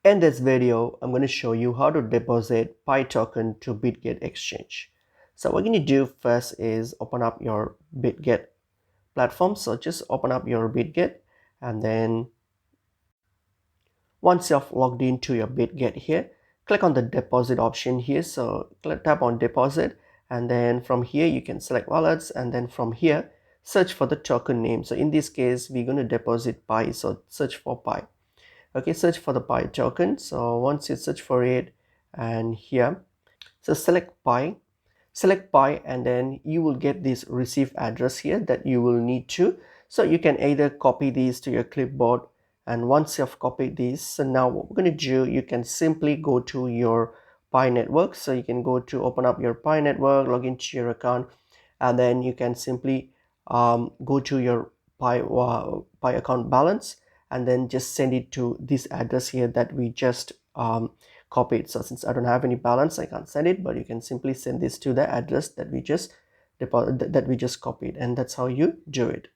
In this video, I'm going to show you how to deposit Pi token to Bitget exchange. So what you're going to do first is open up your Bitget platform. So just open up your Bitget, and then once you've logged into your Bitget here, click on the deposit option here. So tap on deposit, and then from here you can select wallets, and then from here search for the token name. So in this case, we're going to deposit Pi, so search for Pi. Okay, search for the Pi token. So once you search for it, and here, so select Pi, and then you will get this receive address here that you will need to. So you can either copy these to your clipboard, and once you've copied these, so now what we're going to do, you can simply go to your Pi network. So you can go to open up your Pi network, log into your account, and then you can simply go to your Pi account balance, and then just send it to this address here that we just copied. So since I don't have any balance, I can't send it, but you can simply send this to the address that we just copied, and that's how you do it.